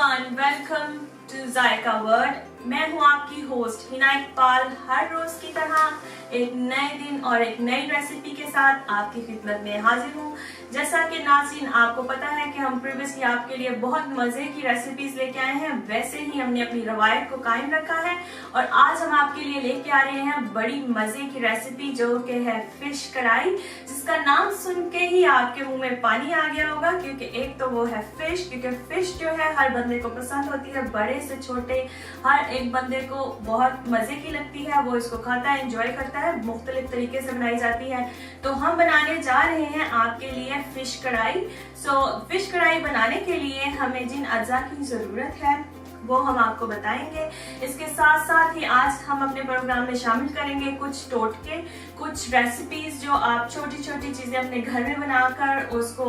Everyone, welcome to Zayka world. मैं हूं आपकी होस्ट हिना इकबाल। हर रोज की तरह एक नए दिन और एक नई रेसिपी के साथ आपकी खिदमत में हाजिर हूं। जैसा कि नाज़रीन आपको पता है कि हम प्रीवियसली आपके लिए बहुत मजे की रेसिपीज लेके आए हैं, वैसे ही हमने अपनी रवायत को कायम रखा है और आज हम आपके लिए लेके आ रहे हैं बड़ी मजे की रेसिपी जो कि है फिश कढ़ाई, जिसका नाम सुन के ही आपके मुंह में पानी आ गया होगा, क्योंकि एक तो वो है फिश, क्योंकि फिश जो है हर बंदे को पसंद होती है, बड़े से छोटे हर एक बंदे को बहुत मजे की लगती है, वो इसको खाता है, एंजॉय करता है। मुख्तलिफ तरीके से बनाई जाती है, तो हम बनाने जा रहे हैं आपके लिए फिश कढ़ाई। फिश कढ़ाई बनाने के लिए हमें जिन अज्जा की जरूरत है वो हम आपको बताएंगे। इसके साथ साथ ही आज हम अपने प्रोग्राम में शामिल करेंगे कुछ टोटके, कुछ रेसिपीज जो आप छोटी छोटी चीजें अपने घर में बनाकर उसको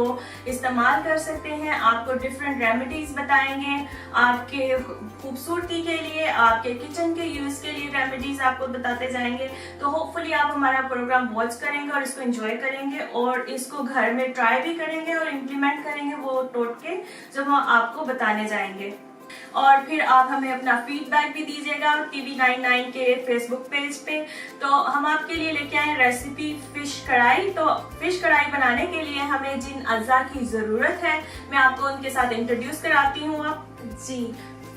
इस्तेमाल कर सकते हैं। आपको डिफरेंट रेमेडीज बताएंगे, आपके खूबसूरती के लिए, आपके किचन के यूज के लिए रेमेडीज आपको बताते जाएंगे। तो होपफुली आप हमारा प्रोग्राम वॉच करेंगे और इसको एंजॉय करेंगे और इसको घर में ट्राई भी करेंगे और इम्प्लीमेंट करेंगे वो टोटके जो हम आपको बताने जाएंगे। और फिर आप हमें अपना फीडबैक भी दीजिएगा TV99 के फेसबुक पेज पे। तो हम आपके लिए लेके आए रेसिपी फिश कढ़ाई। तो फिश कढ़ाई बनाने के लिए हमें जिन अज्जा की जरूरत है मैं आपको उनके साथ इंट्रोड्यूस कराती हूँ। अब जी,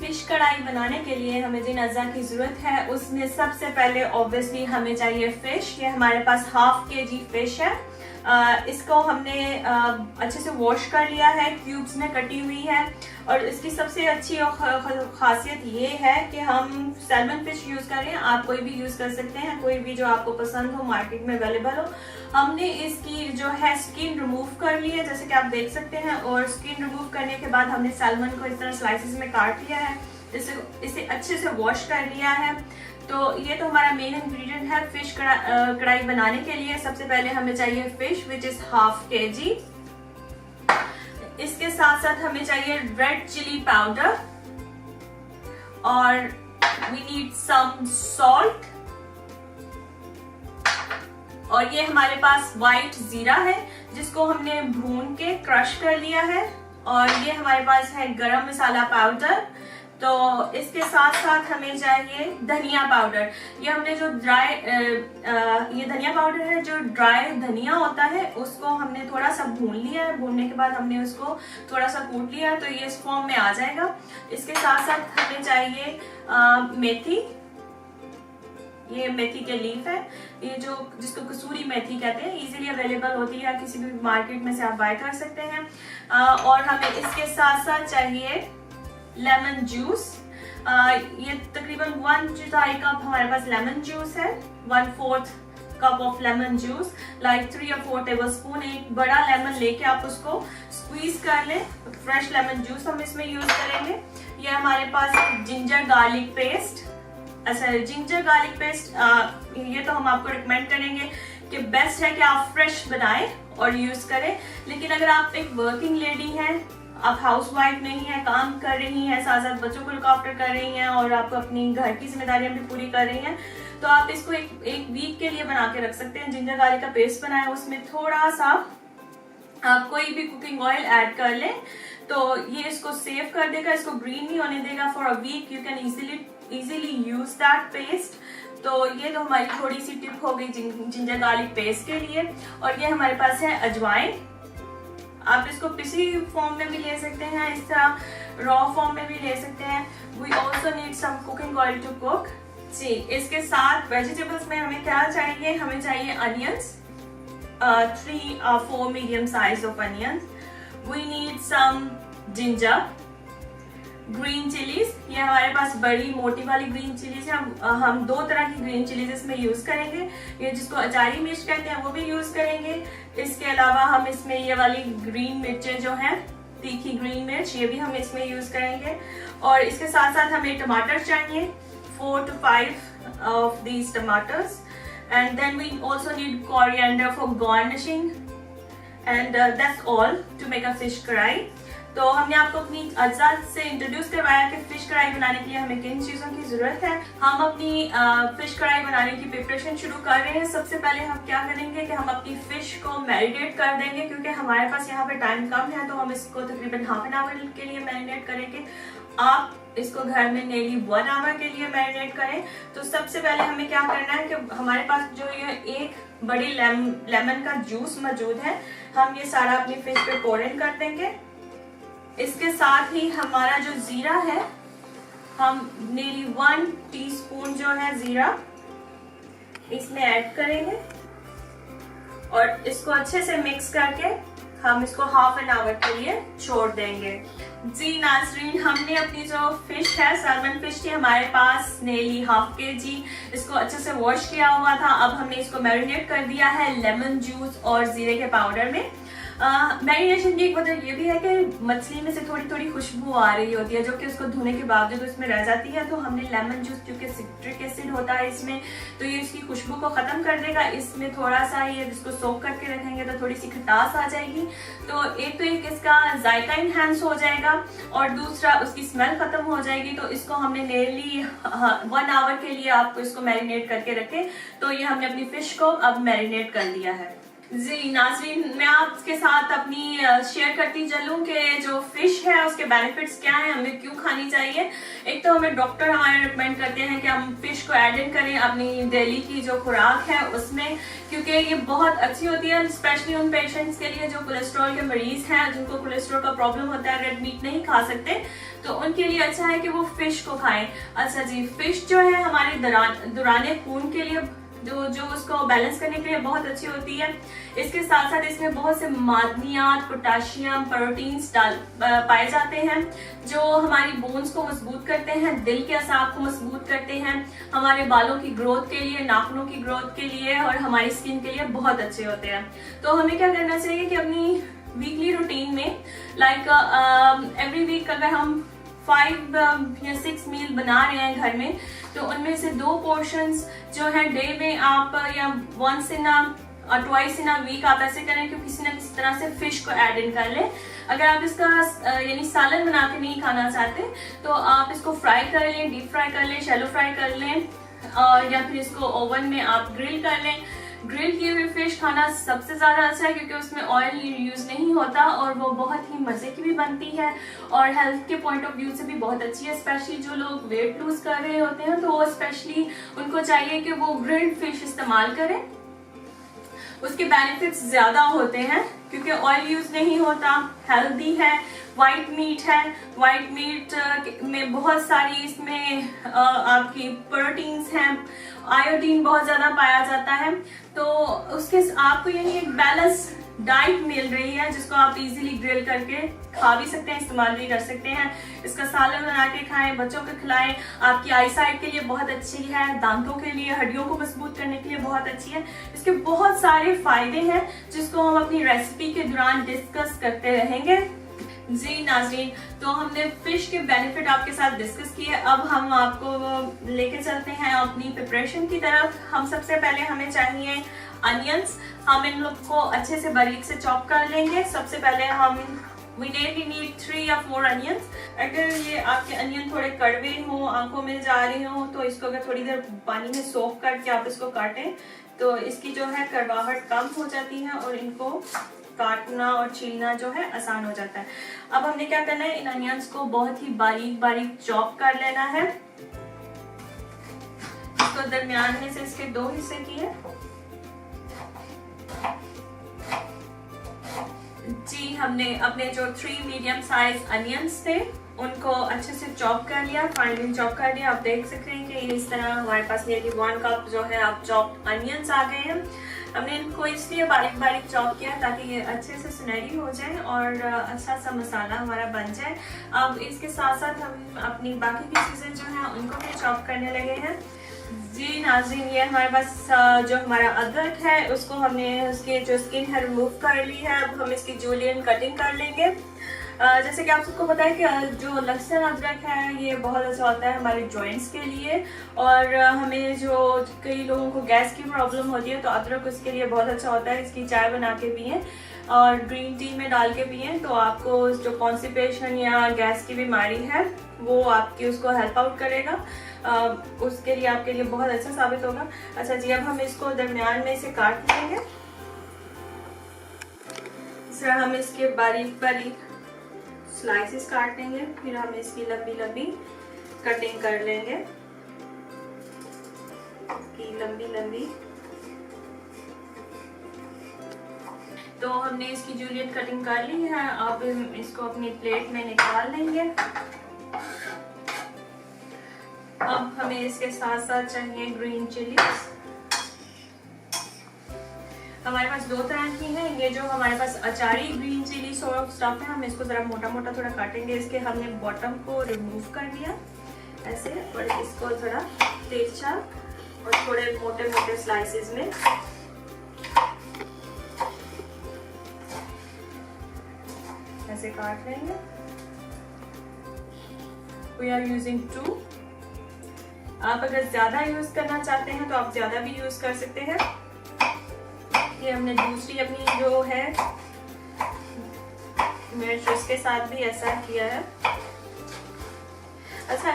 फिश कढ़ाई बनाने के लिए हमें जिन अज्जा की जरूरत है उसमें सबसे पहले ऑब्वियसली हमें चाहिए फिश। ये हमारे पास ½ kg फिश है। इसको हमने अच्छे से वॉश कर लिया है, क्यूब्स में कटी हुई है। और इसकी सबसे अच्छी खासियत ये है कि हम सैल्मन फिश यूज कर रहे हैं। आप कोई भी यूज कर सकते हैं, कोई भी जो आपको पसंद हो, मार्केट में अवेलेबल हो। हमने इसकी जो है स्किन रिमूव कर ली है, जैसे कि आप देख सकते हैं। और स्किन रिमूव करने के बाद हमने सैल्मन को इस तरह स्लाइसेस में काट लिया है, इसे अच्छे से वॉश कर लिया है। तो ये तो हमारा मेन इंग्रेडिएंट है फिश कढ़ाई बनाने के लिए। सबसे पहले हमें चाहिए फिश विच इज ½ kg। इसके साथ साथ हमें चाहिए रेड चिली पाउडर और वी नीड सम सॉल्ट। और ये हमारे पास व्हाइट जीरा है जिसको हमने भून के क्रश कर लिया है। और ये हमारे पास है गरम मसाला पाउडर। तो इसके साथ साथ हमें चाहिए धनिया पाउडर। ये हमने जो ये धनिया पाउडर है, जो ड्राई धनिया होता है उसको हमने थोड़ा सा भून लिया है। भूनने के बाद हमने उसको थोड़ा सा कूट लिया है, तो ये इस फॉर्म में आ जाएगा। इसके साथ साथ हमें चाहिए मेथी। ये मेथी के लीफ है, ये जिसको कसूरी मेथी कहते हैं, इजीली अवेलेबल होती है, किसी भी मार्केट में से आप बाय कर सकते हैं। और हमें इसके साथ साथ चाहिए लेमन जूस। ये तकरीबन 1/4 कप हमारे पास लेमन जूस है। 1/4 cup of lemon juice, like 3 or 4 tablespoon. एक बड़ा लेमन लेके आप उसको स्क्वीज कर लें। फ्रेश लेमन जूस हम इसमें यूज करेंगे। ये हमारे पास जिंजर गार्लिक पेस्ट। अच्छा, जिंजर गार्लिक पेस्ट ये तो हम आपको रिकमेंड करेंगे कि बेस्ट है कि आप फ्रेश बनाएं और यूज करें। लेकिन अगर आप एक वर्किंग लेडी हैं, आप हाउसवाइफ नहीं है, काम कर रही हैं, साथ साथ बच्चों को लुक आफ्टर कर रही हैं और आप अपनी घर की जिम्मेदारियां भी पूरी कर रही हैं, तो आप इसको एक वीक के लिए बना के रख सकते हैं। जिंजर गार्लिक का पेस्ट बनाया, उसमें थोड़ा सा आप कोई भी कुकिंग ऑयल ऐड कर लें तो ये इसको सेव कर देगा, इसको ग्रीन नहीं होने देगा। For a week you can easily use that paste. तो ये तो हमारी थोड़ी सी टिप हो गई जिंजर गार्लिक पेस्ट के लिए। और ये हमारे पास है अजवाइन। आप इसको पिसी फॉर्म में भी ले सकते हैं, इस तरह रॉ फॉर्म में भी ले सकते हैं। We also need some cooking oil to cook. जी, इसके साथ वेजिटेबल्स में हमें क्या चाहिए? हमें चाहिए onions, 3 or 4 medium size of onions. We need some ginger, green chillies. ये हमारे पास बड़ी मोटी वाली ग्रीन चिलीज है। हम 2 तरह की ग्रीन चिलीज इसमें यूज करेंगे। ये जिसको अचारी मिर्च कहते हैं वो भी यूज करेंगे। इसके अलावा हम इसमें ये वाली ग्रीन मिर्चें जो हैं, तीखी ग्रीन मिर्च, ये भी हम इसमें यूज करेंगे। और इसके साथ साथ हमें टमाटर चाहिए, 4 to 5 of these tomatoes. And then we also need coriander for garnishing. And that's all to make a fish curry. तो हमने आपको अपनी अज्जा से इंट्रोड्यूस करवाया कि फिश कढ़ाई बनाने के लिए हमें किन चीज़ों की ज़रूरत है। हम अपनी फिश कढ़ाई बनाने की प्रिपरेशन शुरू कर रहे हैं। सबसे पहले हम क्या करेंगे कि हम अपनी फिश को मैरिनेट कर देंगे, क्योंकि हमारे पास यहाँ पे टाइम कम है, तो हम इसको तकरीबन ½ an hour के लिए मैरिनेट करेंगे। आप इसको घर में नेली 1 आवर के लिए मैरिनेट करें, तो सबसे पहले हमें क्या करना है कि हमारे पास जो ये एक बड़ी लेमन का जूस मौजूद है, हम ये सारा अपनी फिश पे पोर इन कर देंगे। इसके साथ ही हमारा जो जीरा है, हम नेली 1 टीस्पून जो है जीरा इसमें ऐड करेंगे और इसको अच्छे से मिक्स करके हम इसको हाफ एन आवर के लिए छोड़ देंगे। जी नाज़रीन, हमने अपनी जो फिश है, सैल्मन फिश थी हमारे पास नेली हाफ kg, इसको अच्छे से वॉश किया हुआ था। अब हमने इसको मैरिनेट कर दिया है लेमन जूस और जीरे के पाउडर में। मैरिनेशन की एक वजह ये भी है कि मछली में से थोड़ी थोड़ी खुशबू आ रही होती है जो कि उसको धोने के बावजूद उसमें रह जाती है, तो हमने लेमन जूस, क्योंकि सिट्रिक एसिड होता है इसमें, तो ये इसकी खुशबू को खत्म कर देगा। इसमें थोड़ा सा ये इसको सोक करके रखेंगे तो थोड़ी सी खटास आ जाएगी, तो एक इसका जायका इनहेंस हो जाएगा और दूसरा उसकी स्मेल खत्म हो जाएगी। तो इसको हमने नेरली 1 आवर के लिए आपको इसको मैरिनेट करके रखे, तो ये हमने अपनी फिश को अब मैरिनेट कर लिया है। जी नाज़रीन, मैं आपके साथ अपनी शेयर करती चलूं कि जो फिश है उसके बेनिफिट्स क्या हैं, हमें क्यों खानी चाहिए। एक तो हमें डॉक्टर हमारे रिकमेंड करते हैं कि हम फिश को ऐड इन करें अपनी डेली की जो खुराक है उसमें, क्योंकि ये बहुत अच्छी होती है, स्पेशली उन पेशेंट्स के लिए जो कोलेस्ट्रॉल के मरीज हैं, जिनको कोलेस्ट्रॉल का प्रॉब्लम होता है, रेड मीट नहीं खा सकते, तो उनके लिए अच्छा है कि वो फिश को खाएं। अच्छा जी, फिश जो है हमारे दौरान खून के लिए जो उसको बैलेंस करने के लिए बहुत अच्छी होती है। इसके साथ साथ इसमें बहुत से मादनियात, पोटाशियम, प्रोटीन्स पाए जाते हैं जो हमारी बोन्स को मजबूत करते हैं, दिल के असाब को मजबूत करते हैं, हमारे बालों की ग्रोथ के लिए, नाखूनों की ग्रोथ के लिए और हमारी स्किन के लिए बहुत अच्छे होते हैं। तो हमें क्या करना चाहिए कि अपनी वीकली रूटीन में एवरी वीक अगर हम 5 या 6 मील बना रहे हैं घर में, तो उनमें से 2 पोर्शंस जो है डे में आप या once in a twice in a week आप ऐसे करें कि किसी ना किसी तरह से फिश को ऐड इन कर लें। अगर आप इसका यानी सालन बना के नहीं खाना चाहते तो आप इसको फ्राई कर लें, डीप फ्राई कर लें, शैलो फ्राई कर लें, और या फिर इसको ओवन में आप ग्रिल कर लें। ग्रिल की हुई फिश खाना सबसे ज्यादा अच्छा है क्योंकि उसमें ऑयल यूज नहीं होता और वो बहुत ही मजे की भी बनती है और हेल्थ के पॉइंट ऑफ व्यू से भी बहुत अच्छी है। स्पेशली जो लोग वेट लूज कर रहे होते हैं तो स्पेशली उनको चाहिए कि वो ग्रिल्ड फिश इस्तेमाल करें, उसके बेनिफिट्स ज्यादा होते हैं क्योंकि ऑयल यूज नहीं होता, हेल्दी है, व्हाइट मीट है। व्हाइट मीट में बहुत सारी इसमें आपकी प्रोटीन्स हैं, आयोडीन बहुत ज्यादा पाया जाता है, तो उसके आपको यानी एक बैलेंस डाइट मिल रही है जिसको आप इजीली ग्रिल करके खा भी सकते हैं, इस्तेमाल भी कर सकते हैं। इसका सालन बना के खाएं, बच्चों को खिलाएं, आपकी आई साइट के लिए बहुत अच्छी है, दांतों के लिए, हड्डियों को मजबूत करने के लिए बहुत अच्छी है। इसके बहुत सारे फायदे हैं जिसको हम अपनी रेसिपी के दौरान डिस्कस करते रहेंगे। जी नाज़रीन, तो हमने फिश के बेनिफिट आपके साथ डिस्कस किए, अब हम आपको लेके चलते हैं अपनी प्रिपरेशन की तरफ। हम सबसे पहले हमें चाहिए अनियंस, हम इन लोग को अच्छे से बारीक से चॉप कर लेंगे। सबसे पहले हम वी नीड 3 या 4 अनियंस। अगर ये आपके अनियन थोड़े कड़वे हों, आंखों में जा रहे हों, तो इसको अगर थोड़ी देर पानी में सोख करके आप इसको काटें तो इसकी जो है कड़वाहट कम हो जाती है और इनको काटना और छीलना जो है आसान हो जाता है। अब हमने क्या करना है, इन अनियंस को बहुत ही बारीक बारीक चॉप कर लेना है। इसको दरमियान में से इसके 2 हिस्से किए। जी, हमने अपने जो 3 मीडियम साइज अनियंस थे उनको अच्छे से चॉप कर लिया, फाइनली चॉप कर लिया। आप देख सकते हैं कि इस तरह हमारे पास ये 1 कप जो है आप चॉप अनियंस आ गए हैं। हमने इनको इसलिए बारीक बारीक चॉप किया ताकि ये अच्छे से सुनहरी हो जाए और अच्छा सा मसाला हमारा बन जाए। अब इसके साथ साथ हम अपनी बाकी की चीज़ें जो हैं उनको भी चॉप करने लगे हैं। जी नाज़रीन, ये हमारे पास जो हमारा अदरक है उसको हमने उसकी जो स्किन है रिमूव कर ली है। अब हम इसकी जूलियन कटिंग कर लेंगे। जैसे कि आप सबको पता है कि जो लहसुन अदरक है ये बहुत अच्छा होता है हमारे जॉइंट्स के लिए, और हमें जो कई लोगों को गैस की प्रॉब्लम होती है तो अदरक उसके लिए बहुत अच्छा होता है। इसकी चाय बना के पिएं और ग्रीन टी में डाल के पिएं तो आपको जो कॉन्स्टिपेशन या गैस की बीमारी है वो आपकी उसको हेल्प आउट करेगा, उसके लिए आपके लिए बहुत अच्छा साबित होगा। अच्छा जी, अब हम इसको दरमियान में से काट लेंगे। इस तरह हम इसके बारीक बारीक स्लाइसेस काट लेंगे, फिर हम इसकी लंबी लंबी कटिंग कर लेंगे, लंबी लंबी। तो हमने इसकी जूलियट कटिंग कर ली है। अब इसको अपनी प्लेट में निकाल लेंगे। अब हमें इसके साथ साथ चाहिए ग्रीन चिलीज। हमारे पास दो तरह की है। ये जो हमारे पास अचारी ग्रीन चिली सॉर्ट स्टफ है, हम इसको जरा मोटा मोटा थोड़ा काटेंगे। इसके हमने बॉटम को रिमूव कर दिया ऐसे, और इसको थोड़ा तिरछा और थोड़े मोटे मोटे स्लाइसेस में ऐसे काट लेंगे। We are using 2। आप अगर ज्यादा यूज करना चाहते हैं तो आप ज्यादा भी यूज कर सकते हैं। ये हमने दूसरी अपनी जो है मिर्च, उसके साथ भी ऐसा किया है। अच्छा,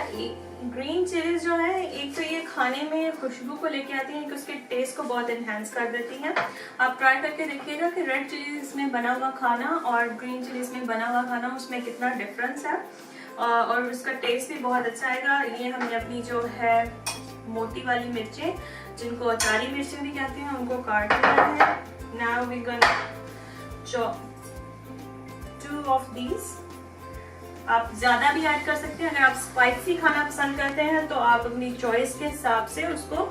ग्रीन चिलीज जो है, एक तो ये खाने में खुशबू को लेके आती है, कि उसके टेस्ट को बहुत एनहांस कर देती हैं। आप ट्राई करके देखिएगा कि रेड चिलीज में बना हुआ खाना और ग्रीन चिलीज में बना हुआ खाना, उसमें कितना डिफरेंस है, और उसका टेस्ट भी बहुत अच्छा आएगा। ये हमने अपनी जो है मोटी वाली मिर्चें, जिनको अचारी मिर्चें भी कहते हैं, उनको काट लिया है। Now we gonna chop 2 of these। आप ज्यादा भी ऐड कर सकते हैं। अगर आप स्पाइसी खाना पसंद करते हैं तो आप अपनी चॉइस के हिसाब से उसको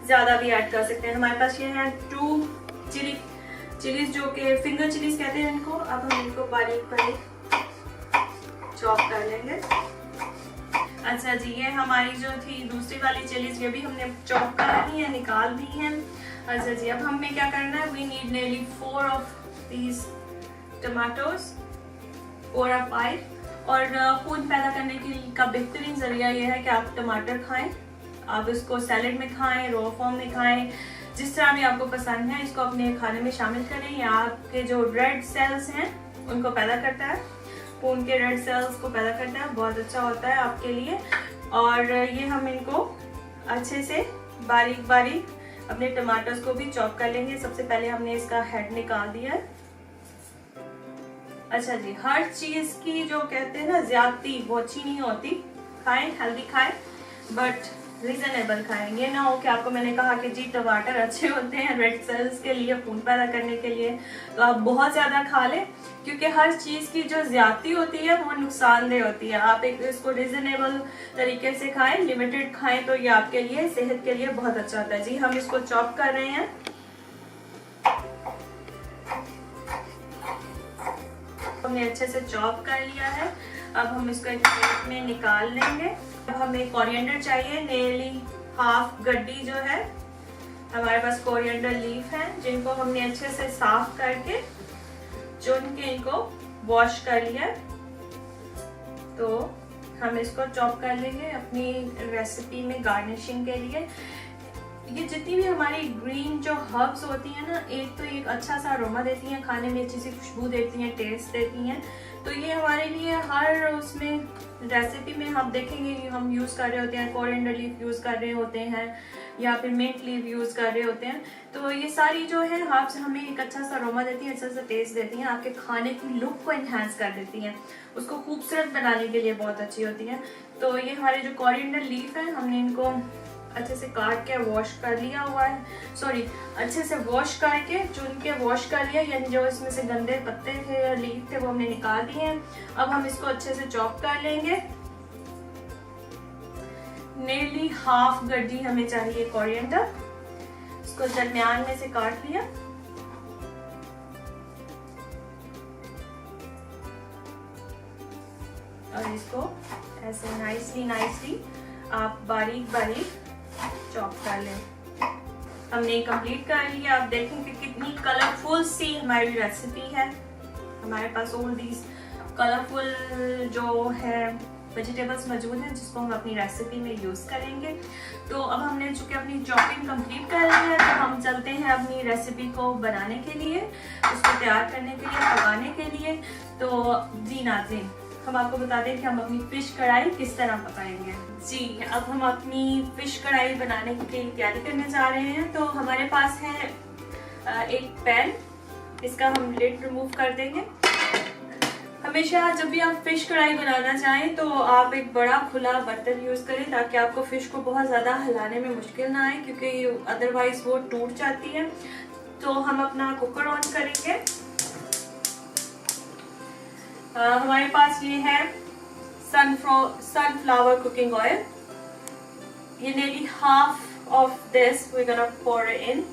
ज्यादा भी ऐड कर सकते हैं। हमारे पास ये है 2 चिलीज जो कि फिंगर चिलीज कहते हैं इनको। अब हम इनको बारीक बारीक चॉप कर लेंगे। अच्छा जी, ये हमारी जो थी दूसरी वाली चिलीज, ये भी हमने चॉप कर ली है, निकाल दी है। अच्छा जी, अब हमें क्या करना है, we need nearly 4 of these tomatoes, 4 or 5। और खून पैदा करने का बेहतरीन जरिया ये है कि आप टमाटर खाएं। आप इसको सैलेड में खाएं, रॉ फॉर्म में खाएं, जिस तरह भी आपको पसंद है, इसको अपने खाने में शामिल करें। ये आपके जो रेड सेल्स हैं उनको पैदा करता है, खून के रेड सेल्स को पैदा करता है, बहुत अच्छा होता है आपके लिए। और ये हम इनको अच्छे से बारीक बारीक अपने टमाटर्स को भी चॉप कर लेंगे। सबसे पहले हमने इसका हेड निकाल दिया है। अच्छा जी, हर चीज की जो कहते हैं ना ज्यादती, वो अच्छी नहीं होती। खाएं, हेल्दी खाएं, बट रीजनेबल खाएं। ये ना हो कि आपको मैंने कहा कि जी टमाटर अच्छे होते हैं रेड सेल्स के लिए, खून पैदा करने के लिए, तो आप बहुत ज्यादा खा लें, क्योंकि हर चीज की जो ज्यादती होती है वो नुकसानदेह होती है। आप एक इसको रीजनेबल तरीके से खाएं, लिमिटेड खाएं, तो ये आपके लिए, सेहत के लिए बहुत अच्छा होता है। जी, हम इसको चॉप कर रहे हैं। हमने अच्छे से चॉप कर लिया है। अब हम इसको एक प्लेट में निकाल लेंगे। अब हमें कोरिएंडर चाहिए, nearly हाफ गड्डी जो है हमारे पास कोरिएंडर लीफ है, जिनको हमने अच्छे से साफ करके चुन के इनको वॉश कर लिया। तो हम इसको चॉप कर लेंगे अपनी रेसिपी में गार्निशिंग के लिए। ये जितनी भी हमारी ग्रीन जो हर्ब्स होती हैं ना, एक तो एक अच्छा सा अरोमा देती हैं, खाने में अच्छी सी खुशबू देती हैं, टेस्ट देती हैं। तो ये हमारे लिए हर उसमें रेसिपी में हम देखेंगे कि हम यूज़ कर रहे होते हैं, कोरिएंडर लीफ यूज़ कर रहे होते हैं, या फिर मिंट लीफ यूज़ कर रहे होते हैं। तो ये सारी जो है हर्ब्स हमें एक अच्छा सा अरोमा देती हैं, अच्छा सा टेस्ट देती हैं, आपके खाने की लुक को एनहांस कर देती हैं, उसको खूबसूरत बनाने के लिए बहुत अच्छी होती हैं। तो ये हमारे जो कोरिएंडर लीफ है, हमने इनको अच्छे से काट के वॉश कर लिया हुआ है, अच्छे से वॉश करके चुन के वॉश कर लिया, यानी जो इसमें से गंदे पत्ते थे या लीफ थे वो हमने निकाल दिए हैं। अब हम इसको अच्छे से चॉप कर लेंगे। nearly हाफ गड्डी हमें चाहिए कोरिएंडर, इसको दरमियान में से काट लिया। और इसको ऐसे नाइसली आप बारीक बारीक चॉप कर लें। हमने कंप्लीट कर लिया। आप देखें कि कितनी कलरफुल सी हमारी रेसिपी है। हमारे पास ऑल दीज कलरफुल जो है वेजिटेबल्स मौजूद हैं, जिसको हम अपनी रेसिपी में यूज़ करेंगे। तो अब हमने चूँकि अपनी चॉपिंग कंप्लीट कर ली है, तो हम चलते हैं अपनी रेसिपी को बनाने के लिए, उसको तैयार करने के लिए, पकाने के लिए। तो जी नाज़रीन, हम आपको बता दें कि हम अपनी फिश कढ़ाई किस तरह पकाएंगे। जी, अब हम अपनी फिश कढ़ाई बनाने की तैयारी करने जा रहे हैं। तो हमारे पास है एक पैन, इसका हम लिड रिमूव कर देंगे। हमेशा जब भी आप फिश कढ़ाई बनाना चाहें तो आप एक बड़ा खुला बर्तन यूज करें ताकि आपको फिश को बहुत ज्यादा हिलाने में मुश्किल ना आए, क्योंकि अदरवाइज वो टूट जाती है। तो हम अपना कुकर ऑन करेंगे। हमारे पास ये है sunflower cooking oil. ये nearly half of this we're gonna pour in.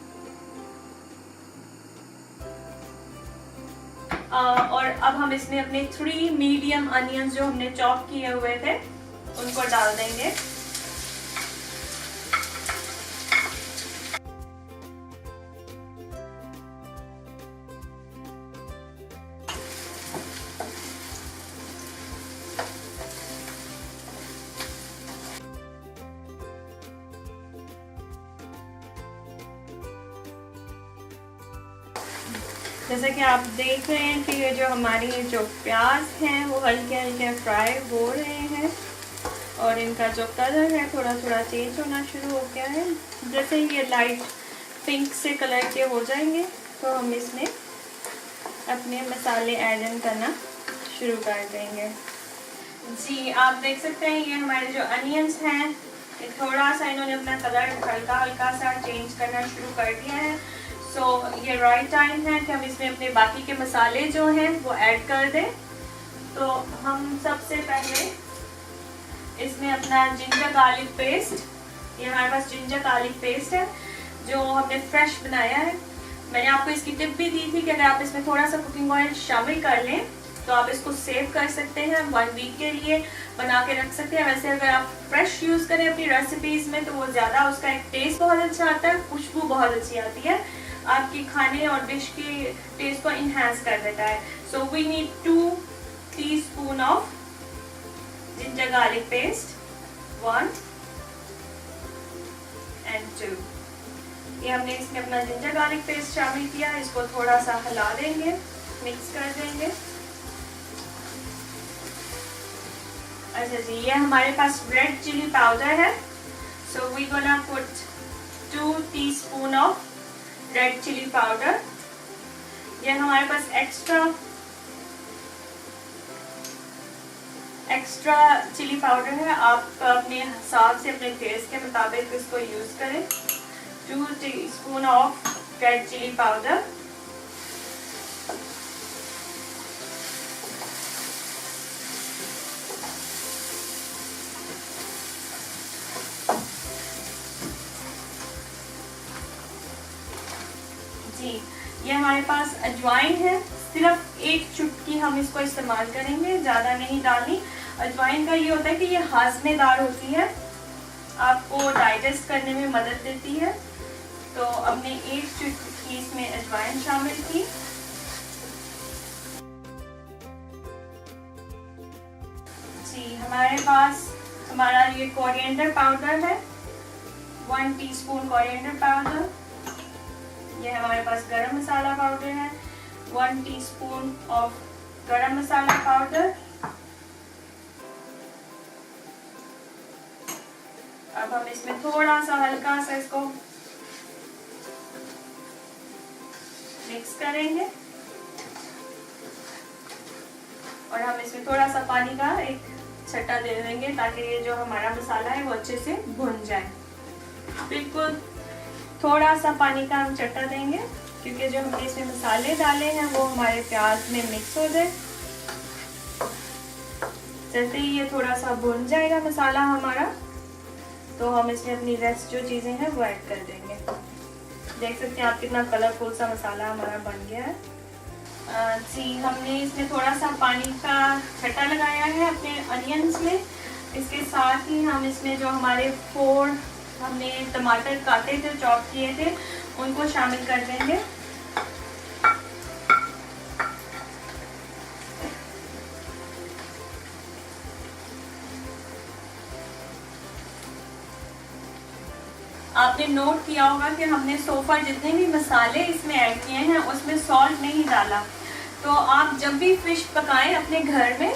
और अब हम इसमें अपने 3 मीडियम अनियंस जो हमने चॉप किए हुए थे उनको डाल देंगे। जैसे कि आप देख रहे हैं कि ये जो हमारी जो प्याज हैं वो हल्के हल्के फ्राई हो रहे हैं और इनका जो कलर है थोड़ा थोड़ा चेंज होना शुरू हो गया है। जैसे ये लाइट पिंक से कलर के हो जाएंगे तो हम इसमें अपने मसाले ऐड इन करना शुरू कर देंगे। जी आप देख सकते हैं ये हमारे जो अनियंस हैं ये थोड़ा सा इन्होंने अपना कलर हल्का हल्का सा चेंज करना शुरू कर दिया है। सो ये राइट टाइम है कि हम इसमें अपने बाकी के मसाले जो हैं वो ऐड कर दें। तो हम सबसे पहले इसमें अपना जिंजर गार्लिक पेस्ट, ये हमारे पास जिंजर गार्लिक पेस्ट है जो हमने फ्रेश बनाया है। मैंने आपको इसकी टिप भी दी थी कि अगर आप इसमें थोड़ा सा कुकिंग ऑयल शामिल कर लें तो आप इसको सेव कर सकते हैं, 1 वीक के लिए बना के रख सकते हैं। वैसे अगर आप फ्रेश यूज़ करें अपनी रेसिपीज़ में तो वो ज़्यादा उसका एक टेस्ट बहुत अच्छा आता है, खुशबू बहुत अच्छी आती है, आपकी खाने और डिश के टेस्ट को इन्हांस कर देता है। So we need 2 teaspoon of ginger garlic paste, 1 and 2। ये हमने इसमें अपना जिंजर गार्लिक पेस्ट शामिल किया, इसको थोड़ा सा हिला देंगे, मिक्स कर देंगे। अच्छा जी, ये हमारे पास रेड चिली पाउडर है। So we gonna put 2 teaspoon of red chilli powder. ये हमारे पास एक्स्ट्रा चिली पाउडर है, आप अपने हिसाब से अपने टेस्ट के मुताबिक इसको यूज करें। 2 teaspoon of red chilli powder. ये हमारे पास अजवाइन है, सिर्फ 1 चुटकी हम इसको इस्तेमाल करेंगे, ज़्यादा नहीं डालनी। अजवाइन का ये होता है कि ये हाजमेदार होती है, आपको डाइजेस्ट करने में मदद देती है। तो हमने 1 चुटकी इसमें अजवाइन शामिल की। जी हमारे पास हमारा ये कोरिएंडर पाउडर है, 1 टीस्पून कोरिएंडर पाउडर। ये हमारे पास गरम मसाला पाउडर है, 1 टीस्पून ऑफ गरम मसाला पाउडर। अब हम इसमें थोड़ा सा हल्का सा इसको मिक्स करेंगे और हम इसमें थोड़ा सा पानी का एक छट्टा दे देंगे ताकि ये जो हमारा मसाला है वो अच्छे से भुन जाए। बिल्कुल थोड़ा सा पानी का हम चट्टा देंगे क्योंकि जो हमने इसमें मसाले डाले हैं वो हमारे प्याज में मिक्स हो जाए। जैसे ही ये थोड़ा सा भुन जाएगा मसाला हमारा तो हम इसमें अपनी रेस्ट जो चीज़ें हैं वो ऐड कर देंगे। देख सकते हैं आप कितना कलरफुल सा मसाला हमारा बन गया है। जी हमने इसमें थोड़ा सा पानी का छट्टा लगाया है अपने अनियंस में। इसके साथ ही हम इसमें जो हमारे 4 हमने टमाटर काटे थे, चॉप किए थे, उनको शामिल कर देंगे। आपने नोट किया होगा कि हमने सोफा जितने भी मसाले इसमें ऐड किए हैं उसमें सॉल्ट नहीं डाला। तो आप जब भी फिश पकाएं अपने घर में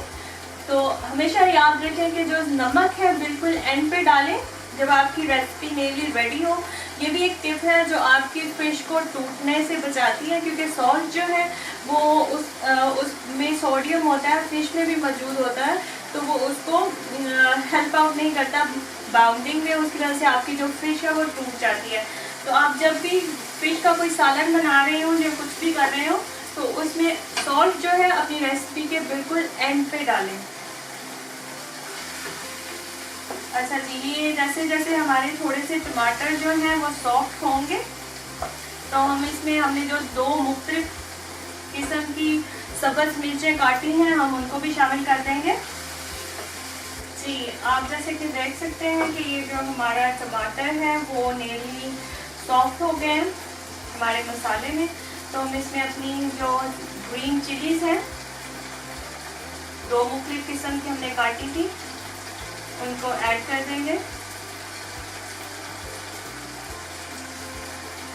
तो हमेशा याद रखें कि जो नमक है बिल्कुल एंड पे डालें जब आपकी रेसिपी मेनली रेडी हो, ये भी एक टिप है जो आपकी फिश को टूटने से बचाती है, क्योंकि सॉल्ट जो है वो उसमें सोडियम होता है, फिश में भी मौजूद होता है, तो वो उसको हेल्प आउट नहीं करता बाउंडिंग में, उसकी वजह से आपकी जो फिश है वो टूट जाती है। तो आप जब भी फिश का कोई सालन बना रहे हो या कुछ भी कर रहे हो तो उसमें सॉल्ट जो है अपनी रेसिपी के बिल्कुल एंड पे डालें। अच्छा जी, ये जैसे जैसे हमारे थोड़े से टमाटर जो हैं वो सॉफ्ट होंगे तो हम इसमें हमने जो 2 मुख्तलिफ किस्म की सब्ज़ मिर्चें काटी हैं हम उनको भी शामिल कर देंगे। जी, आप जैसे कि देख सकते हैं कि ये जो हमारा टमाटर है वो नेली सॉफ्ट हो गए हैं हमारे मसाले में। तो हम इसमें अपनी जो ग्रीन चिलीज़ हैं 2 मुख्तलिफ किस्म की हमने काटी थी उनको ऐड कर देंगे।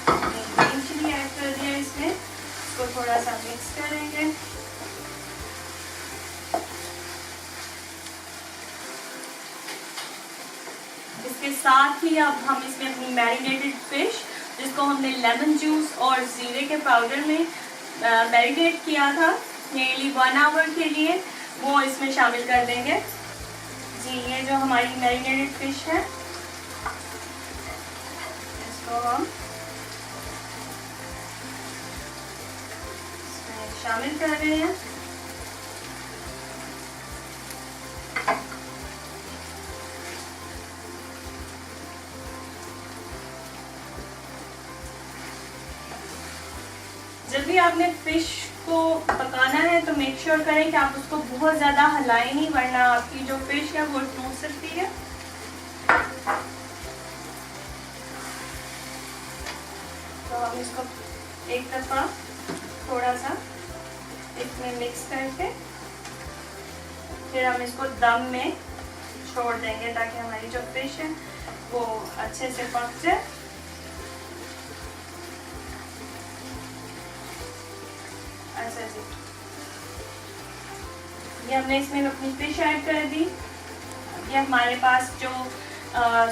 ग्रीन चिली ऐड कर दिया इसमें, इसको थोड़ा सा मिक्स करेंगे। इसके साथ ही अब हम इसमें अपनी मैरिनेटेड फिश जिसको हमने लेमन जूस और जीरे के पाउडर में मैरिनेट किया था नियरली 1 आवर के लिए, वो इसमें शामिल कर देंगे। जी, ये जो हमारी मैरिनेटेड फिश है इसको हम इसमें शामिल कर रहे हैं। जब भी आपने फिश को पकाना है तो मेक श्योर करें कि आप उसको बहुत ज़्यादा हिलाएं नहीं, वरना आपकी जो फिश है वो टूट सकती है। तो हम इसको एक दफ़ा थोड़ा सा इसमें मिक्स करके फिर हम इसको दम में छोड़ देंगे ताकि हमारी जो फिश है वो अच्छे से पक जाए। अच्छा जी, ये हमने इसमें अपनी फिश ऐड कर दी। ये हमारे पास जो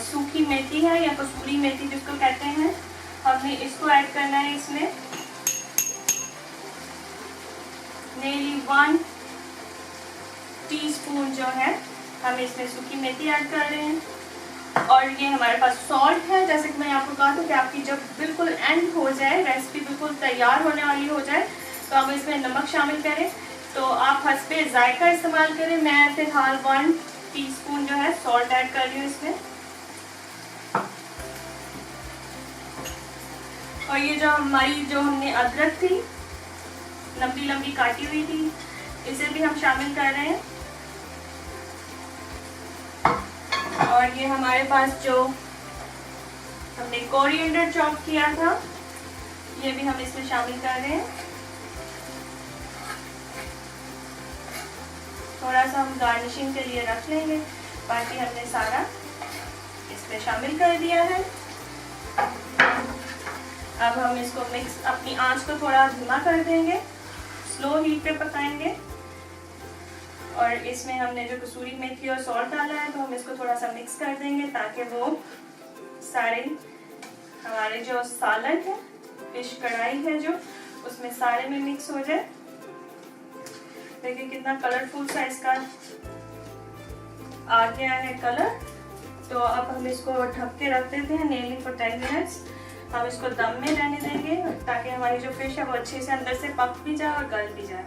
सूखी मेथी है या कसूरी मेथी जिसको कहते हैं, हमने इसको ऐड करना है इसमें। नेली 1 टीस्पून जो है हम इसमें सूखी मेथी ऐड कर रहे हैं। और ये हमारे पास सॉल्ट है, जैसे कि मैंने आपको कहा था कि आपकी जब बिल्कुल एंड हो जाए, रेसिपी बिल्कुल तैयार होने वाली हो जाए तो आप इसमें नमक शामिल करें। तो आप हस्बे जायका इस्तेमाल करें। मैं फिलहाल 1 टीस्पून जो है सॉल्ट ऐड कर रही हूँ इसमें। और ये जो हमने अदरक थी लंबी लंबी काटी हुई थी, इसे भी हम शामिल कर रहे हैं। और ये हमारे पास जो हमने कोरिएंडर चॉप किया था ये भी हम इसमें शामिल कर रहे हैं। थोड़ा सा हम गार्निशिंग के लिए रख लेंगे, बाकी हमने सारा इसमें शामिल कर दिया है। अब हम इसको मिक्स, अपनी आंच को थोड़ा धीमा कर देंगे, स्लो हीट पे पकाएंगे। और इसमें हमने जो कसूरी मेथी और सॉल्ट डाला है तो हम इसको थोड़ा सा मिक्स कर देंगे ताकि वो सारे हमारे जो सालन है, फिश कढ़ाई है जो, उसमें सारे में मिक्स हो जाए। देखिए कितना कलरफुल सा इसका आ गया है कलर। तो अब हम इसको ढक के रख देते हैं नियरली फॉर 10 मिनट्स। हम इसको दम में रहने देंगे ताकि हमारी जो फिश है वो अच्छे से अंदर से पक भी जाए और गल भी जाए।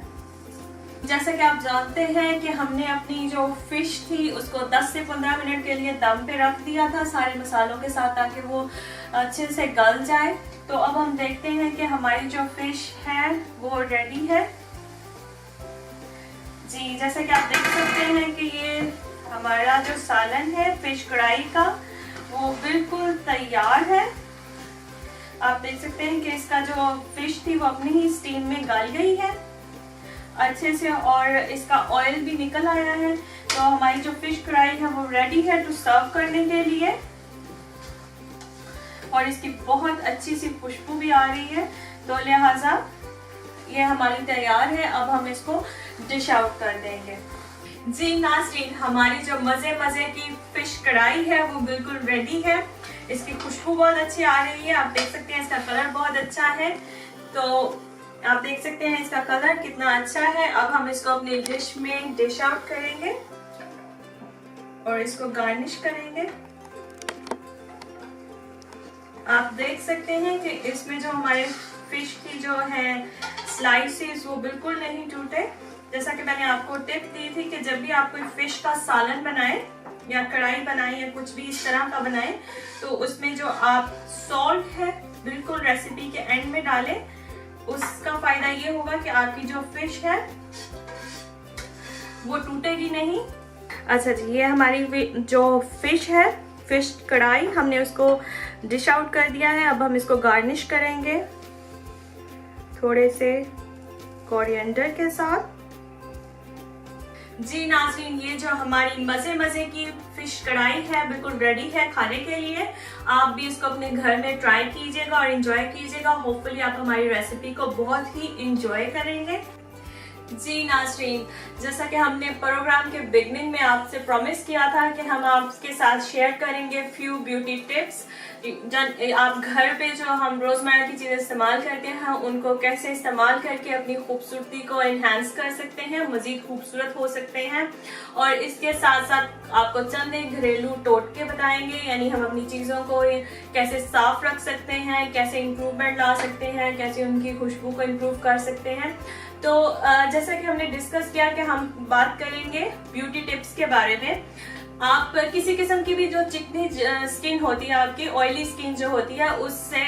जैसा कि आप जानते हैं कि हमने अपनी जो फिश थी उसको 10 से 15 मिनट के लिए दम पे रख दिया था सारे मसालों के साथ ताकि वो अच्छे से गल जाए। तो अब हम देखते हैं कि हमारी जो फिश है वो रेडी है। जी, जैसे कि आप देख सकते हैं कि ये हमारा जो सालन है फिश कढ़ाई का वो बिल्कुल तैयार है। आप देख सकते हैं कि इसका जो फिश थी वो अपनी ही स्टीम में गल गई है अच्छे से और इसका ऑयल भी निकल आया है। तो हमारी जो फिश कढ़ाई है वो रेडी है टू सर्व करने के लिए और इसकी बहुत अच्छी सी खुशबू भी आ रही है। तो लिहाजा ये हमारी तैयार है। अब हम इसको डिश आउट कर देंगे। जी नाज़रीन, हमारी जो मज़े की फिश कढ़ाई है वो बिल्कुल रेडी है। इसकी खुशबू बहुत अच्छी आ रही है। आप देख सकते हैं इसका कलर बहुत अच्छा है। तो आप देख सकते हैं इसका कलर कितना अच्छा है। अब हम इसको अपनी डिश में डिश आउट करेंगे और इसको गार्निश करेंगे। आप देख सकते हैं कि इसमें जो हमारे फिश की जो है स्लाइसेस वो बिल्कुल नहीं टूटे। जैसा कि मैंने आपको टिप दी थी कि जब भी आप कोई फिश का सालन बनाएं या कढ़ाई बनाएं या कुछ भी इस तरह का बनाएं तो उसमें जो आप सॉल्ट है बिल्कुल रेसिपी के एंड में डालें। उसका फायदा ये होगा कि आपकी जो फिश है वो टूटेगी नहीं। अच्छा जी, ये हमारी जो फिश है, फिश कढ़ाई, हमने उसको डिश आउट कर दिया है। अब हम इसको गार्निश करेंगे थोड़े से कोरिएंडर के साथ। जी नाज़रीन, ये जो हमारी मजे मजे की फिश कढ़ाई है बिल्कुल रेडी है खाने के लिए। आप भी इसको अपने घर में ट्राई कीजिएगा और एंजॉय कीजिएगा। होपफुली आप हमारी रेसिपी को बहुत ही एंजॉय करेंगे। जी नाज़रीन, जैसा कि हमने प्रोग्राम के बिगनिंग में आपसे प्रॉमिस किया था कि हम आपके साथ शेयर करेंगे फ्यू ब्यूटी टिप्स। आप घर पे जो हम रोजमर्रा की चीजें इस्तेमाल करते हैं उनको कैसे इस्तेमाल करके अपनी खूबसूरती को एनहांस कर सकते हैं, मजीद खूबसूरत हो सकते हैं। और इसके साथ साथ आपको चंद एक घरेलू टोटके बताएंगे, यानी हम अपनी चीजों को कैसे साफ रख सकते हैं, कैसे इम्प्रूवमेंट ला सकते हैं, कैसे उनकी खुशबू को इम्प्रूव कर सकते हैं। तो जैसा कि हमने डिस्कस किया कि हम बात करेंगे ब्यूटी टिप्स के बारे में। आप किसी किस्म की भी जो चिकनी स्किन होती है, आपकी ऑयली स्किन जो होती है, उससे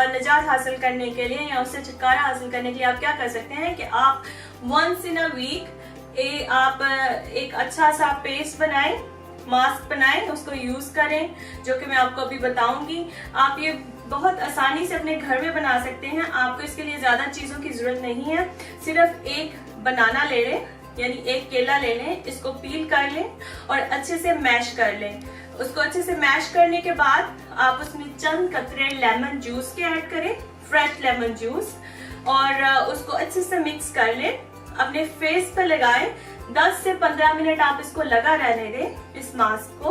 निजात हासिल करने के लिए या उससे छुटकारा हासिल करने के लिए आप क्या कर सकते हैं कि आप वंस इन अ वीक आप एक अच्छा सा पेस्ट बनाएं, मास्क बनाएं, उसको यूज करें, जो कि मैं आपको अभी बताऊंगी। आप ये बहुत आसानी से अपने घर में बना सकते हैं। आपको इसके लिए ज्यादा चीजों की जरूरत नहीं है। सिर्फ एक बनाना ले लें, यानी एक केला ले लें, इसको पील कर लें और अच्छे से मैश कर लें। उसको अच्छे से मैश करने के बाद आप उसमें चंद कतरे लेमन जूस के ऐड करें, फ्रेश लेमन जूस, और उसको अच्छे से मिक्स कर लें। अपने फेस पे लगाएं। 10 से 15 मिनट आप इसको लगा रहने दें इस मास्क को,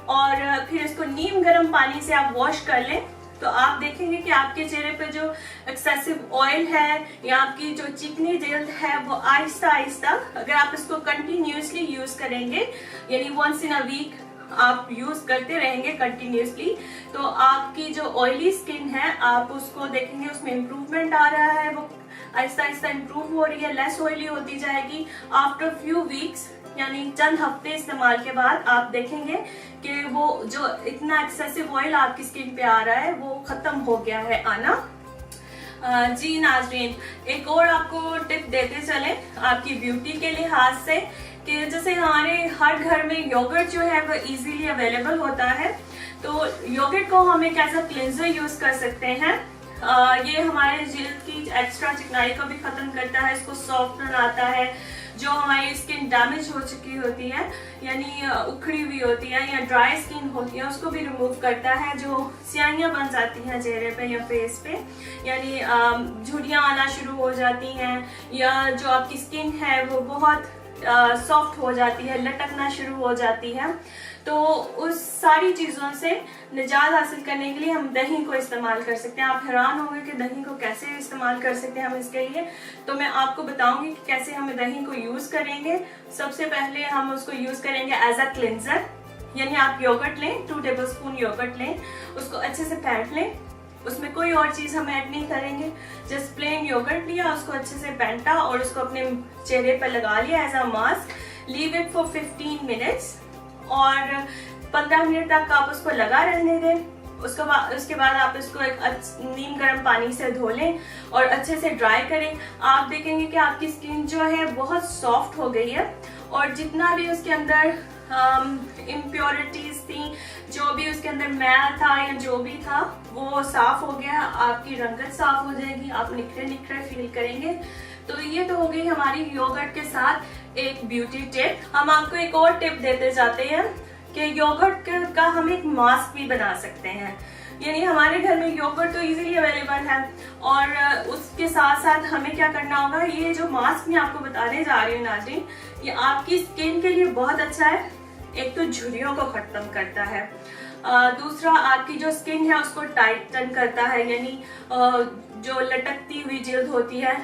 और फिर इसको नीम गर्म पानी से आप वॉश कर लें। तो आप देखेंगे कि आपके चेहरे पे जो एक्सेसिव ऑयल है या आपकी जो चिकनी जल्द है वो आहिस्ता आहिस्ता, अगर आप इसको कंटिन्यूसली यूज करेंगे, यानी वंस इन अ वीक आप यूज करते रहेंगे कंटिन्यूसली, तो आपकी जो ऑयली स्किन है आप उसको देखेंगे उसमें इम्प्रूवमेंट आ रहा है, वो आहिस्ता आहिस्ता इम्प्रूव हो रही है, लेस ऑयली होती जाएगी। आफ्टर फ्यू वीक्स, यानी चंद हफ्ते इस्तेमाल के बाद आप देखेंगे कि वो जो इतना एक्सेसिव ऑयल आपकी स्किन पे आ रहा है वो खत्म हो गया है आना। जी नाज़रीन, एक और आपको टिप देते चले आपकी ब्यूटी के लिहाज से, कि जैसे हमारे हर घर में योगर्ट जो है वो इजीली अवेलेबल होता है। तो योगर्ट को हम एक ऐसा क्लिंजर यूज कर सकते हैं। ये हमारे जिल्द की एक्स्ट्रा चिकनाई को भी खत्म करता है, इसको सॉफ्ट बनाता है। जो हमारी स्किन डैमेज हो चुकी होती है, यानी उखड़ी हुई होती है या ड्राई स्किन होती है, उसको भी रिमूव करता है। जो स्याहियां बन जाती हैं चेहरे पे या फेस पे, यानी झुर्रियां आना शुरू हो जाती हैं, या जो आपकी स्किन है वो बहुत सॉफ्ट हो जाती है, लटकना शुरू हो जाती है, तो उस सारी चीजों से निजात हासिल करने के लिए हम दही को इस्तेमाल कर सकते हैं। आप हैरान होंगे कि दही को कैसे इस्तेमाल कर सकते हैं हम इसके लिए, तो मैं आपको बताऊंगी कि कैसे हम दही को यूज करेंगे। सबसे पहले हम उसको यूज करेंगे एज अ क्लिंजर, यानी आप योगर्ट लें, 2 टेबलस्पून योगर्ट लें, उसको अच्छे से फेंट लें, उसमें कोई और चीज हम ऐड नहीं करेंगे, जस्ट प्लेन योगर्ट लिया, उसको अच्छे से फेंटा और उसको अपने चेहरे पर लगा लिया as a mask. Leave it for 15 minutes और 15 मिनट तक आप उसको लगा रहने दें। उसके बाद आप इसको एक नीम गर्म पानी से धो लें और अच्छे से ड्राई करें। आप देखेंगे कि आपकी स्किन जो है बहुत सॉफ्ट हो गई है, और जितना भी उसके अंदर इम्प्योरिटीज थी, जो भी उसके अंदर मैल था या जो भी था, वो साफ हो गया। आपकी रंगत साफ हो जाएगी, आप निखरे निखरे फील करेंगे। तो ये तो हो गई हमारी योगर्ट के साथ एक ब्यूटी टिप। हम आपको एक और टिप देते जाते हैं कि योगर्ट का हम एक मास्क भी बना सकते हैं। यानी हमारे घर में योगर्ट तो इजीली अवेलेबल है, और उसके साथ साथ हमें क्या करना होगा, ये जो मास्क मैं आपको बताने जा रही हूँ नाज़रीन, ये आपकी स्किन के लिए बहुत अच्छा है। एक तो झुर्रियों को खत्म करता है, दूसरा आपकी जो स्किन है उसको टाइटन करता है, यानी जो लटकती हुई जिल्द होती है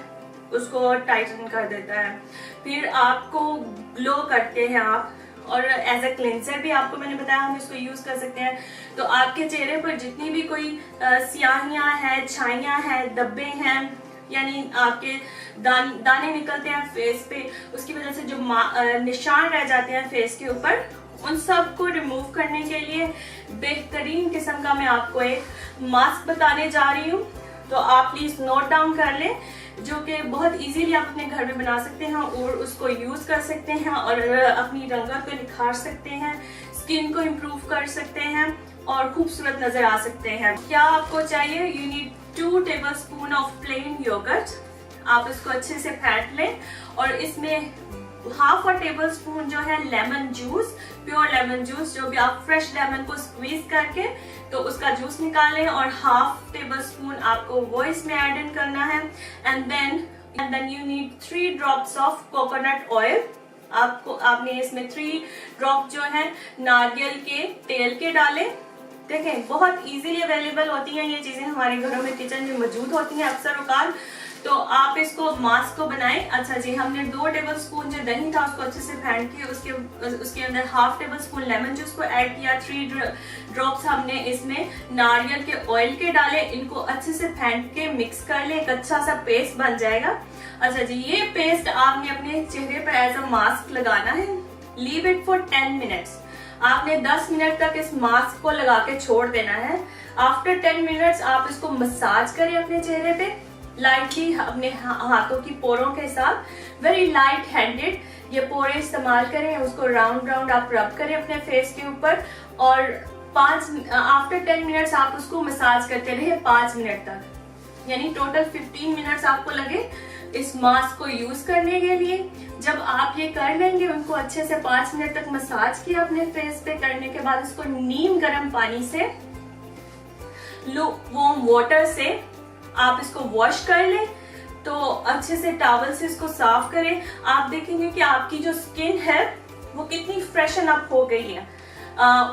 उसको टाइटन कर देता है। फिर आपको ग्लो करते हैं आप, और एज अ क्लेंजर भी आपको मैंने बताया हम इसको यूज कर सकते हैं। तो आपके चेहरे पर जितनी भी कोई स्याहियां हैं, छाइयां हैं, धब्बे हैं, यानी आपके दाने निकलते हैं फेस पे, उसकी वजह से जो निशान रह जाते हैं फेस के ऊपर, उन सब को रिमूव करने के लिए बेहतरीन किस्म का मैं आपको एक मास्क बताने जा रही हूँ। तो आप प्लीज नोट डाउन कर लें, जो कि बहुत इजीली आप अपने घर में बना सकते हैं और उसको यूज कर सकते हैं और अपनी रंगत को निखार सकते हैं, स्किन को इम्प्रूव कर सकते हैं और खूबसूरत नजर आ सकते हैं। क्या आपको चाहिए? You need 2 tablespoon of plain yogurt. आप इसको अच्छे से फेंट लें और इसमें ½ टेबल स्पून जो है lemon juice, pure lemon juice, जो भी आप फ्रेश लेमन को स्क्वीज करके तो उसका जूस निकालें, और ½ टेबल स्पून आपको वो इसमें ऐड इन करना है। And then you need 3 drops of coconut oil. आपने इसमें 3 ड्रॉप जो है नारियल के तेल के डालें। देखें, बहुत इजीली अवेलेबल होती हैं ये चीजें, हमारे घरों में किचन में मौजूद होती हैं अक्सर औकात। तो आप इसको मास्क को बनाएं। अच्छा जी, हमने 2 टेबल स्पून जो दही था उसको अच्छे से फेंट के उसके अंदर ½ टेबल स्पून लेमन जूस को ऐड किया। 3 ड्रॉप्स हमने इसमें नारियल के ऑयल के डाले। इनको अच्छे से फेंट के मिक्स कर ले, एक अच्छा सा पेस्ट बन जाएगा। अच्छा जी, ये पेस्ट आपने अपने चेहरे पर एज अ मास्क लगाना है। Leave it for 10 minutes. आपने 10 मिनट तक इस मास्क को लगा के छोड़ देना है। आफ्टर 10 मिनट्स आप इसको मसाज करें अपने चेहरे पे लाइटली, अपने हाथों की पोरों के साथ, वेरी लाइट हैंडेड ये पोरे इस्तेमाल करें। उसको राउंड आप रब करें अपने फेस के ऊपर, और आफ्टर 10 मिनट्स आप उसको मसाज करते रहे 5 मिनट तक, यानी टोटल 15 मिनट्स आपको लगे इस मास्क को यूज करने के लिए। जब आप ये कर लेंगे, उनको अच्छे से 5 मिनट तक मसाज किया अपने फेस पे, करने के बाद इसको नीम गर्म पानी से, वार्म वाटर से आप इसको वॉश कर लें। तो अच्छे से टॉवल से इसको साफ करें। आप देखेंगे कि आपकी जो स्किन है वो कितनी फ्रेशन अप हो गई है।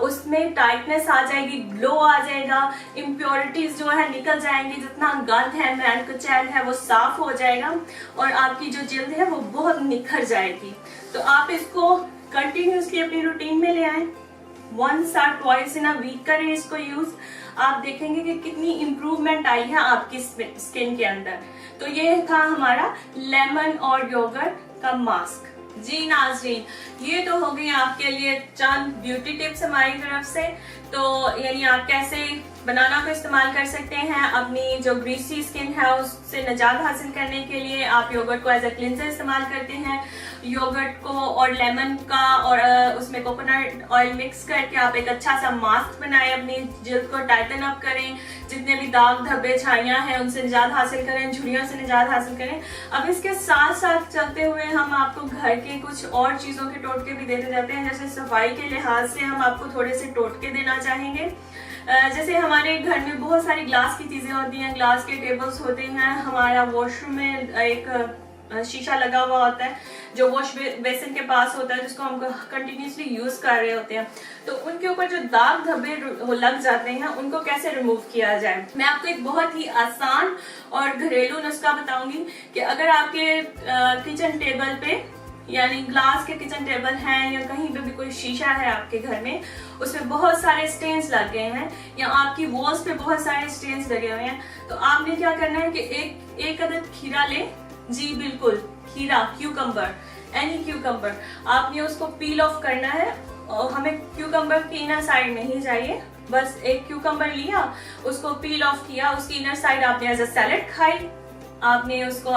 उसमें टाइटनेस आ जाएगी, ग्लो आ जाएगा, इम्प्योरिटीज जो है निकल जाएंगी, जितना गंद है, मैलकुचैल है, वो साफ हो जाएगा और आपकी जो जिल्द है वो बहुत निखर जाएगी। तो आप इसको कंटिन्यूसली अपनी रूटीन में ले आए। 1 or 2 इन अ वीक करें इसको यूज। आप देखेंगे कि कितनी इम्प्रूवमेंट आई है आपकी स्किन के अंदर। तो ये था हमारा लेमन और योगर्ट का मास्क। जी नाज़रीन, ये तो हो गई आपके लिए चंद ब्यूटी टिप्स हमारी तरफ से। तो यानी आप कैसे बनाना को इस्तेमाल कर सकते हैं अपनी जो ग्रीसी स्किन है उससे निजात हासिल करने के लिए। आप योगर्ट को एज अ क्लिंजर इस्तेमाल करते हैं। योगर्ट को और लेमन का और उसमें कोकोनट ऑयल मिक्स करके आप एक अच्छा सा मास्क बनाएं, अपनी जिल्द को टाइटन अप करें, जितने भी दाग धब्बे छाइयां हैं उनसे निजात हासिल करें, झुर्रियों से निजात हासिल करें। अब इसके साथ साथ चलते हुए हम आपको घर के कुछ और चीजों के टोटके भी देते जाते हैं। जैसे सफाई के लिहाज से हम आपको थोड़े से टोटके देना चाहेंगे। जैसे हमारे घर में बहुत सारी ग्लास की चीजें होती हैं, ग्लास के टेबल्स होते हैं, हमारा वॉशरूम में एक शीशा लगा हुआ होता है जो वॉश बेसिन के पास होता है, जिसको हम कंटिन्यूसली यूज कर रहे होते हैं। तो उनके ऊपर जो दाग धब्बे लग जाते हैं उनको कैसे रिमूव किया जाए, मैं आपको एक बहुत ही आसान और घरेलू नुस्खा बताऊंगी कि अगर आपके किचन टेबल पे यानी ग्लास के किचन टेबल हैं या कहीं पे भी कोई शीशा है आपके घर में, उसमें बहुत सारे स्टेन्स लग गए हैं या आपकी वॉल्स पे बहुत सारे स्टेन्स लगे हुए हैं, तो आपने क्या करना है कि एक अदद खीरा ले। जी बिल्कुल, खीरा, क्यूकम्बर, एनी क्यूकम्बर, आपने उसको पील ऑफ करना है। और हमें क्यूकम्बर की इनर साइड नहीं चाहिए, बस एक क्यूकम्बर लिया, उसको पील ऑफ किया, उसकी इनर साइड आपने एज अ सैलेड खाई, आपने उसको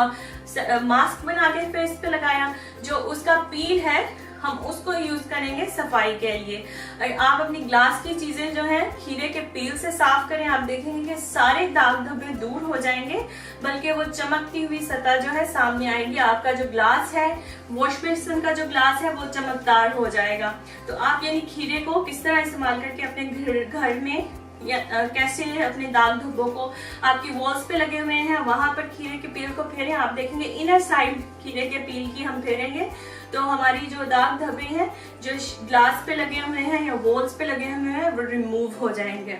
मास्क बना के फेस पे लगाया। जो उसका पील है हम उसको यूज करेंगे सफाई के लिए। आप अपनी ग्लास की चीजें जो है खीरे के पील से साफ करें, आप देखेंगे कि सारे दाग धब्बे दूर हो जाएंगे, बल्कि वो चमकती हुई सतह जो है सामने आएगी। आपका जो ग्लास है, वॉश बेसिन का जो ग्लास है, वो चमकदार हो जाएगा। तो आप यानी खीरे को किस तरह इस्तेमाल करके अपने घर में कैसे अपने दाग धब्बों को आपकी वॉल्स पे लगे हुए हैं वहां पर खीरे के पील को फेरें। आप देखेंगे इनर साइड खीरे के पील की हम फेरेंगे तो हमारी जो दाग धब्बे हैं जो ग्लास पे लगे हुए हैं या वॉल्स पे लगे हुए हैं वो रिमूव हो जाएंगे।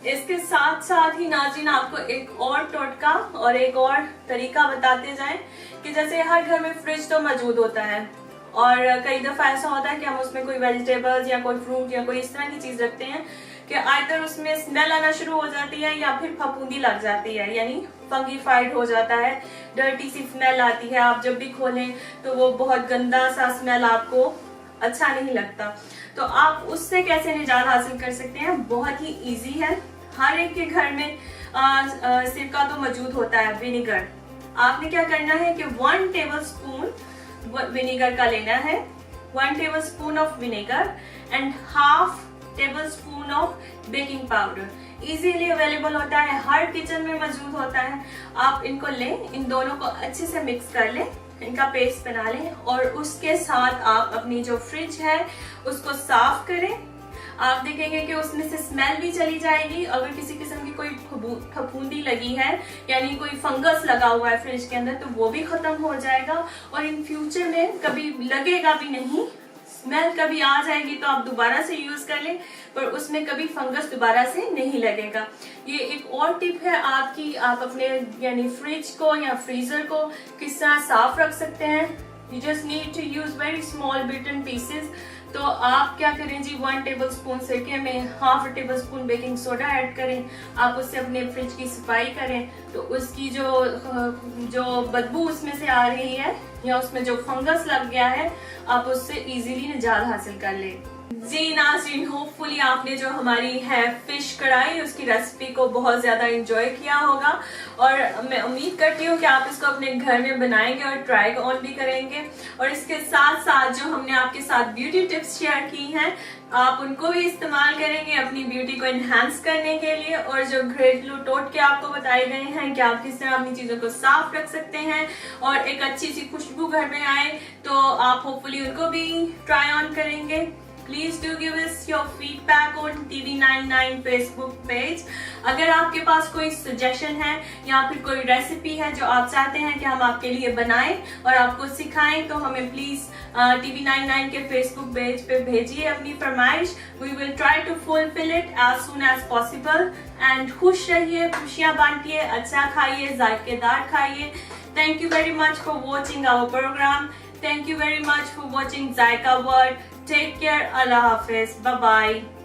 इसके साथ साथ ही नाज़रीन आपको एक और टोटका और एक और तरीका बताते जाएं कि जैसे हर घर में फ्रिज तो मौजूद होता है और कई दफा ऐसा होता है कि हम उसमें कोई वेजिटेबल्स या कोई फ्रूट या कोई इस तरह की चीज रखते हैं कि आइदर उसमें स्मेल आना शुरू हो जाती है या फिर फफूंदी लग जाती है, यानी फंगीफाइड हो जाता है, डर्टी सी स्मेल आती है। आप जब भी खोलें तो वो बहुत गंदा सा स्मेल आपको अच्छा नहीं लगता। तो आप उससे कैसे निजात हासिल कर सकते हैं? बहुत ही इजी है। हर एक के घर में सिरका तो मौजूद होता है, विनेगर। आपने क्या करना है कि 1 टेबलस्पून विनेगर का लेना है, 1 tablespoon of vinegar and half tablespoon of baking powder. Easily available होता है, हर किचन में मौजूद होता है। आप इनको लें, इन दोनों को अच्छे से मिक्स कर लें, इनका पेस्ट बना लें और उसके साथ आप अपनी जो फ्रिज है उसको साफ करें। आप देखेंगे कि उसमें से स्मेल भी चली जाएगी। अगर किसी किस्म की कोई फफूंदी लगी है यानी कोई फंगस लगा हुआ है फ्रिज के अंदर तो वो भी खत्म हो जाएगा और इन फ्यूचर में कभी लगेगा भी नहीं। स्मेल कभी आ जाएगी तो आप दोबारा से यूज कर लें पर उसमें कभी फंगस दोबारा से नहीं लगेगा। ये एक और टिप है आपकी, आप अपने यानी फ्रिज को या फ्रीजर को किस तरह साफ रख सकते हैं। You just need to use very small bitten pieces. तो आप क्या करें जी, 1 टेबलस्पून सिरके में half tablespoon baking soda add करें। आप उससे अपने फ्रिज की सफाई करें तो उसकी जो बदबू उसमें से आ रही है या उसमें जो फंगस लग गया है आप उससे इजीली निजात हासिल कर लें। जी नाज़रीन, होपफुली आपने जो हमारी है फिश कढ़ाई उसकी रेसिपी को बहुत ज्यादा एंजॉय किया होगा और मैं उम्मीद करती हूँ कि आप इसको अपने घर में बनाएंगे और ट्राई ऑन भी करेंगे। और इसके साथ साथ जो हमने आपके साथ ब्यूटी टिप्स शेयर की हैं आप उनको भी इस्तेमाल करेंगे अपनी ब्यूटी को एनहांस करने के लिए। और जो घरेलू टोटके आपको बताए गए हैं कि आप किस तरह अपनी चीजों को साफ रख सकते हैं और एक अच्छी सी खुशबू घर में आए, तो आप होपफुली उनको भी ट्राई ऑन करेंगे। Please do give us your feedback on TV99 Facebook page। अगर आपके पास कोई सजेशन है या फिर कोई रेसिपी है जो आप चाहते हैं कि हम आपके लिए बनाएं और आपको सिखाएं तो हमें प्लीज TV99 के Facebook पेज पे भेजिए अपनी फरमाइश। We will try to fulfill it as soon as possible and खुश रहिए, खुशियां बांटिए, अच्छा खाइए, जायकेदार खाइए। Thank you very much for watching our program. Thank you very much for watching Zaika World. Take care. Allah Hafiz. Bye bye.